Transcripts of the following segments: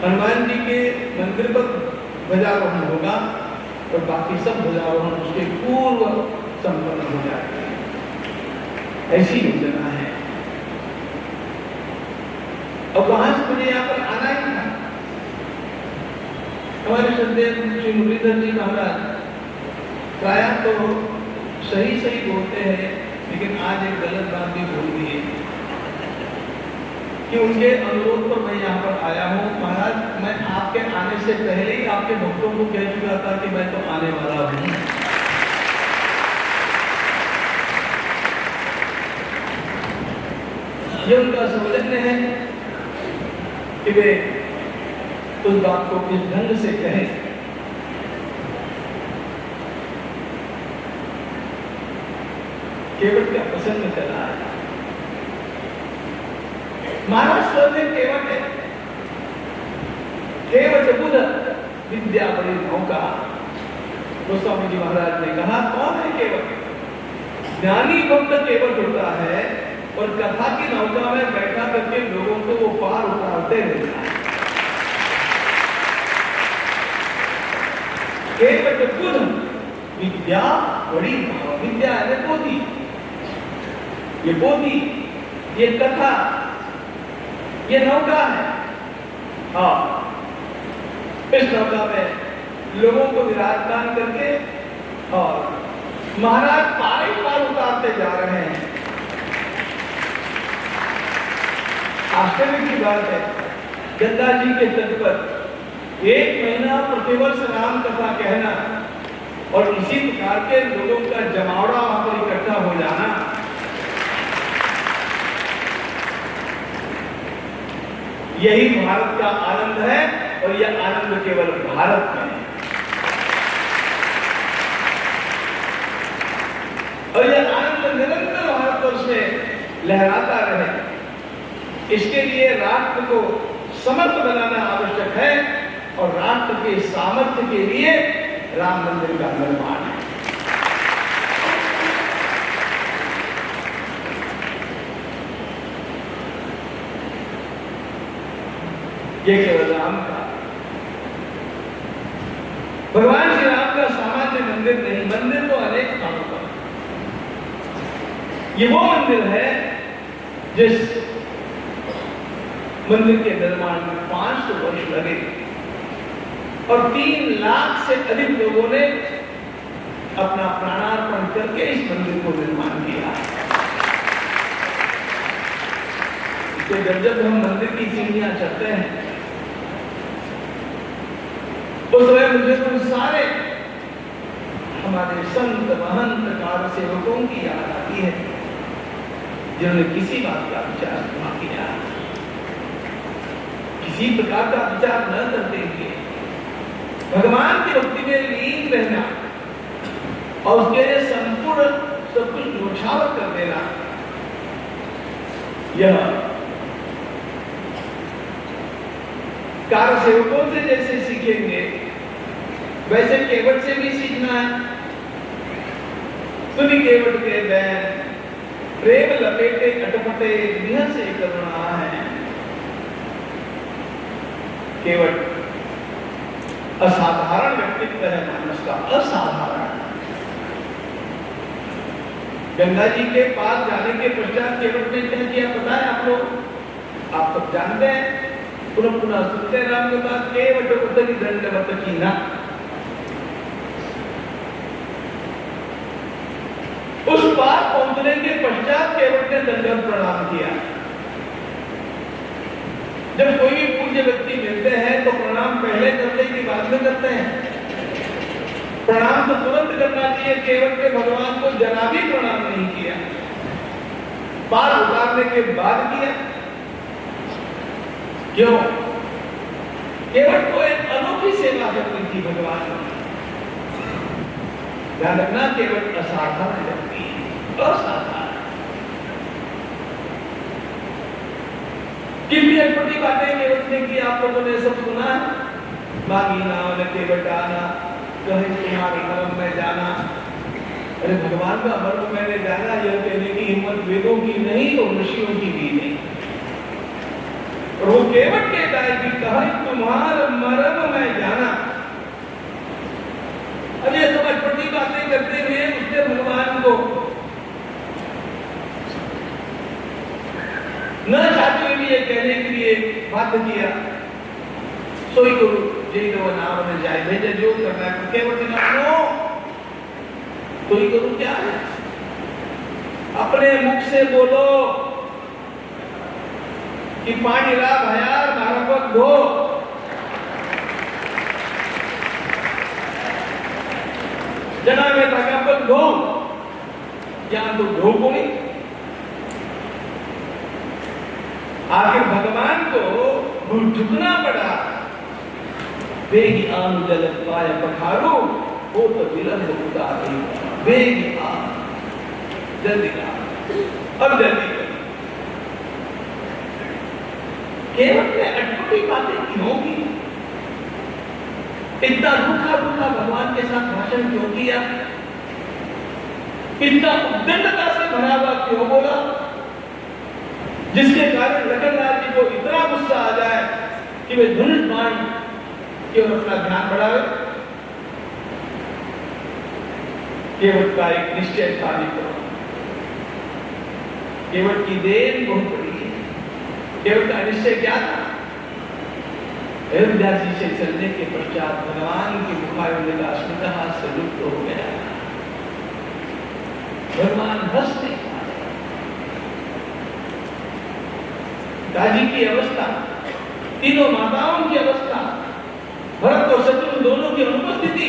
हनुमान जी के मंदिर पर ध्वजारोहण होगा और बाकी सब ध्वजारोहण उसके पूर्व संपन्न हो जाएगा। ऐसी योजना है। और वहां से मुझे यहाँ पर आना ही था। हमारे श्रद्धेय श्री मुरलीधर जी महाराज प्रायः तो सही बोलते हैं, लेकिन आज एक गलत बात भी बोल दी है कि उनके अनुरोध पर मैं यहाँ पर आया हूँ। महाराज, मैं आपके आने से पहले ही आपके भक्तों को कह चुका था कि मैं तो आने वाला हूँ। ये उनका सौजन्य है कि वे उस बात को किस ढंग से कहें। केवट का प्रसंग चला है। महाराज स्वयं केवट है। केवट बुध विद्या बड़ी नौका। गोस्वामी जी महाराज ने कहा, कौन है केवट? ज्ञानी भक्त केवट होता है और कथा की नौका में बैठा करके लोगों को वो पार उतारते रहता है। केवट बुध विद्या बड़ी विद्या है। बोधी, ये बोधी, ये कथा, ये नौका है। हाँ, इस नौका में लोगों को विराजमान करके और महाराज पार ही पार उतारते जा रहे हैं। आश्चर्य की बात है, गंगा जी के तट पर 1 महीना प्रतिवर्ष राम कथा कहना और इसी प्रकार के लोगों का जमावड़ा वहां पर इकट्ठा हो जाना, यही भारत का आनंद है। और यह आनंद केवल भारत में है। और यह आनंद निरंतर भारतवर्ष में लहराता रहे, इसके लिए राष्ट्र को समर्थ बनाना आवश्यक है। और राष्ट्र के सामर्थ्य के लिए राम मंदिर का निर्माण है। ये केवल राम का, भगवान श्री राम का सामान्य मंदिर नहीं। मंदिर तो अनेक स्थानों पर। ये वो मंदिर है जिस मंदिर के निर्माण में 500 वर्ष लगे और 3 लाख से अधिक लोगों ने अपना प्राणार्पण करके इस मंदिर को निर्माण किया। तो जब हम मंदिर की सीढ़ियां चढ़ते हैं उस समय मुझे तो सारे हमारे संत महंत कार सेवकों की याद आती है जिन्होंने किसी बात का विचार न किया, किसी प्रकार का विचार न करते हुए भगवान की भक्ति में लीन रहना और उसके लिए संपूर्ण सब कुछ न्यौछावर कर देना, यह कार सेवकों से जैसे सीखेंगे वैसे केवट से भी सीखना है। सुनी केवट के बैन प्रेम लपेटे अटपटे निह से करुणा है। केवट असाधारण व्यक्तित्व है मानस का, असाधारण। गंगा जी के पास जाने के पश्चात केवट ने क्या किया पता है आप लोग? आप सब जानते हैं, पुनः पुनः सुनते राम के पास केवट उतरी दंडवत की ना। उस पार पहुंचने के पश्चात केवट ने दंडवत प्रणाम किया। जब कोई भी पूज्य व्यक्ति मिलते हैं तो प्रणाम पहले करते हैं कि बाद में करते हैं? प्रणाम तो तुरंत करना चाहिए। केवट ने भगवान को जरा भी प्रणाम नहीं किया, पार उतारने के बाद किया। क्यों? केवट को एक अनोखी सेवा करनी थी भगवान ने। ध्यान रखना, केवट असाधारण व्यक्ति है, असाधारण। कितनी अटपटी बातें केवट ने की, आप लोगों ने सब सुना है। मांगी नाव ने केवट आना, कहे तुम्हारे मर्म में जाना। अरे भगवान का मर्म मैंने जाना, यह कहने की हिम्मत वेदों की नहीं और ऋषियों की भी नहीं। और वो केवट के दाई भी कहा तुम तुम्हार मरम मैं जाना। अब ये सब अटपटी बातें करते हुए उसने भगवान को न चाहते हुए भी ये कहने के लिए बाध्य किया, सोई गुरु जी तो नाम में जाए भेजे जो करना है केवट नामो। सोई गुरु क्या है? अपने मुख से बोलो कि पानी रा भयार भारत धो, जना में ताकत धो, यहाँ तो धो को नहीं। आखिर भगवान को झुकना पड़ा। वेगी आन जल पाय पखारो हो तो विलंब उतारे, वेगी आन जल्दी आ, अब जल्दी कर। केवल ने अटपटी बातें क्यों की? इतना रूखा रूखा भगवान के साथ भाषण क्यों किया? इतना उद्दंडता से भरा हुआ क्यों बोला, जिसके कारण लखनलाल जी को इतना गुस्सा आ जाए कि वे धनुष बाण की ओर अपना ध्यान बढ़ावे? केवट का एक निश्चय था, केवट की देन बहुत बड़ी है। केवट का निश्चय क्या था? अयोध्या जी से चलने के पश्चात भगवान की मुखारविंद का स्मितहास से लुप्त हो गया। भगवान हंसते, दाजी की अवस्था, तीनों माताओं की अवस्था, भरत और शत्रुघ्न दोनों की अनुपस्थिति,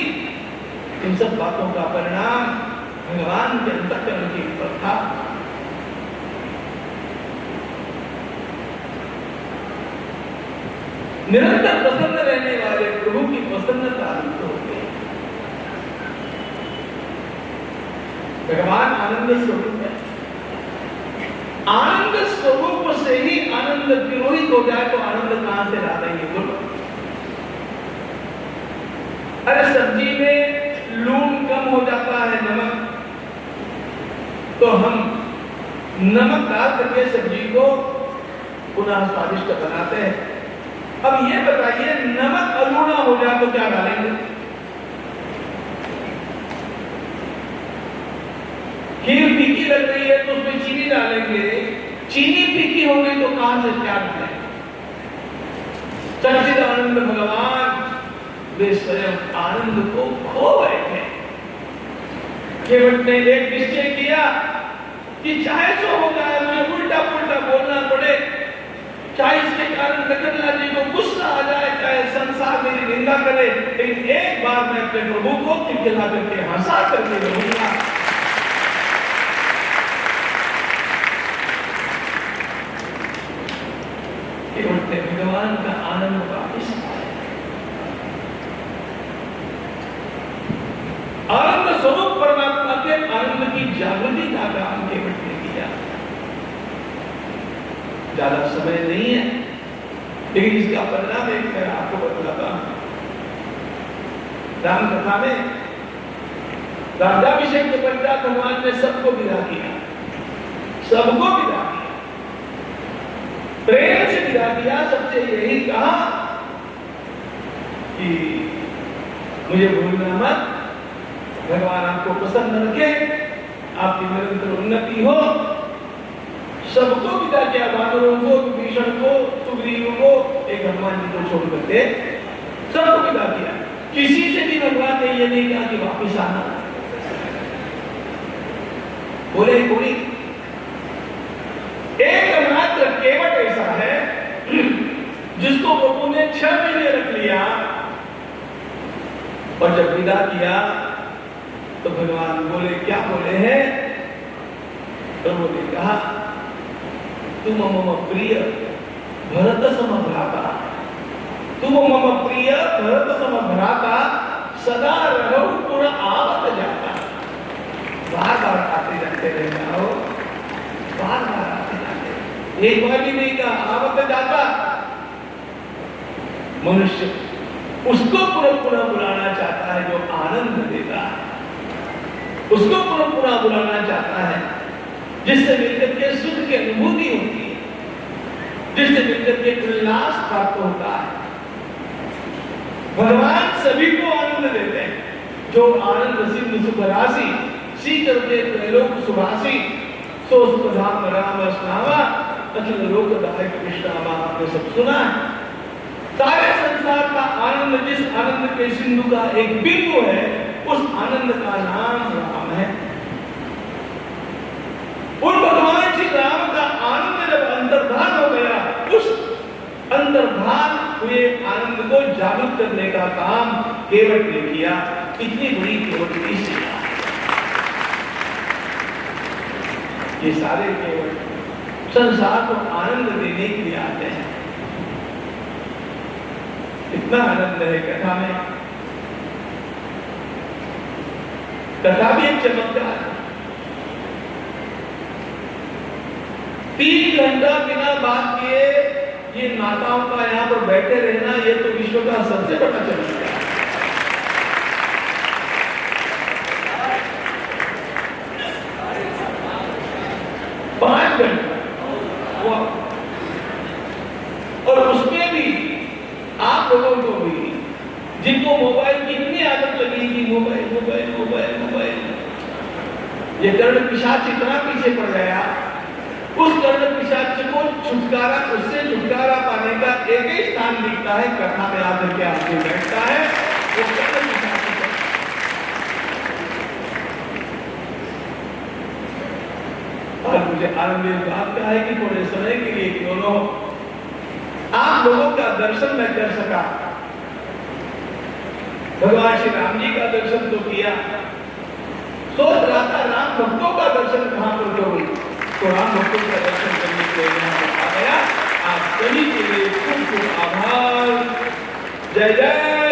इन सब बातों का परिणाम भगवान के अंतःकरण के ऊपर था। निरंतर प्रसन्न रहने वाले प्रभु की प्रसन्नता लुप्त हो गई। भगवान आनंद स्वरूप है। आनंद स्वरूप से ही आनंद विरोहित हो जाए तो आनंद कहां से ला देंगे? बोलो। अरे सब्जी में लून कम हो जाता है, नमक, तो हम नमक डाल करके सब्जी को पुनः स्वादिष्ट बनाते हैं। अब ये बताइए, नमक अलूना हो जाए तो क्या डालेंगे? खीर फीकी लग रही है तो उसमें चीनी डालेंगे, चीनी फीकी हो गई तो कहां से क्या डालेंगे? सच्चिदानंद भगवान वे स्वयं आनंद को खो बैठे। केवट ने एक निश्चय किया कि चाहे सो हो जाए, मुझे उल्टा पुल्टा बोलना पड़े, चाहे इसके कारण लखनलाल जी को गुस्सा आ जाए, चाहे संसार मेरी निंदा करे, लेकिन एक बार मैं अपने प्रभु को खिलखिला करके हंसा करके रहूंगा। केवट ने भगवान का आनंद वापिस पाया। आनंद स्वरूप परमात्मा के आनंद की जागृति का काम केवट ने किया। ज्यादा समय नहीं है, लेकिन इसका परिणाम एक मैं आपको बतलाता हूं। राम कथा में राज्याभिषेक के पश्चात भगवान ने सबको विदा किया, सबको विदा किया, प्रेम से विदा किया। सबसे यही कहा कि मुझे भूलना मत, भगवान आपको प्रसन्न रखे, आपकी निरंतर उन्नति हो। सबको विदा किया, वानरों को, विभीषण को, सुग्रीव को, एक हनुमान जी को छोड़ करके सबको विदा किया। किसी से भी भगवान ने ये नहीं कहा कि वापिस आना। बोले कोई एकमात्र केवट ऐसा है जिसको प्रभु ने 6 महीने रख लिया, और जब विदा किया तो भगवान बोले, क्या बोले हैं? प्रभु ने कहा, तुम मम प्रिय भरत सम भ्राता, तुम मम प्रिय भरत सम भ्राता, सदा रहो पुर आवत जाता। बार बार आते जाते रह जाओ, बार बार आते जाते, एक बार भी नहीं कहा आवत जाता। मनुष्य उसको पुनः पुनः बुलाना चाहता है जो आनंद देता है, उसको पुनः पुनः बुलाना चाहता है जिससे मिलकर के सुख की अनुभूति होती है, जिससे मिलकर के उल्लास प्राप्त होता है। भगवान सभी को आनंद देते हैं। जो आनंद सिंधु सुख राशि शीतल के त्रैलोक सुभाषी सो सुधाम राम स्नावा अखिल लोकदायक कृष्णामा। आपने सब सुना है। सारे संसार का आनंद जिस आनंद के सिंधु का एक बिंदु है उस आनंद का नाम राम है। उन भगवान श्री राम का आनंद जब अंतर्धान हो गया उस अंतर्धान हुए आनंद को जागृत करने का काम केवट ने किया। इतनी बड़ी केवट की सेवा। ये सारे केवट संसार को आनंद देने के लिए आते हैं। इतना आनंद है कथा में। कथा भी एक चमत्कार है। 3 घंटा बिना बात किए ये माताओं का यहाँ पर बैठे रहना ये तो विश्व का सबसे बड़ा चमत्कार है। 5 घंटा और उसमें भी आप लोगों को भी जिनको मोबाइल की इतनी आदत लगी कि मोबाइल मोबाइल मोबाइल मोबाइल ये कर्ण पिशाच इतना पीछे पड़ गया। उस कर्ण पिशाच को छुटकारा उससे छुटकारा पाने का एक ही स्थान दिखता है कथा में आकर के आगे बैठता है वो कर्ण पिशाच। और मुझे आनंद इस बात का है कि थोड़े समय के लिए क्यों न आप लोगों का दर्शन मैं कर सका। भगवान श्री राम जी का दर्शन तो किया। सोच रहा था राम भक्तों का दर्शन कहां पर करूं तो राम भक्तों का दर्शन करने के लिए यहाँ पर आ गया। आप सभी के लिए खूब खूब आभार। जय जय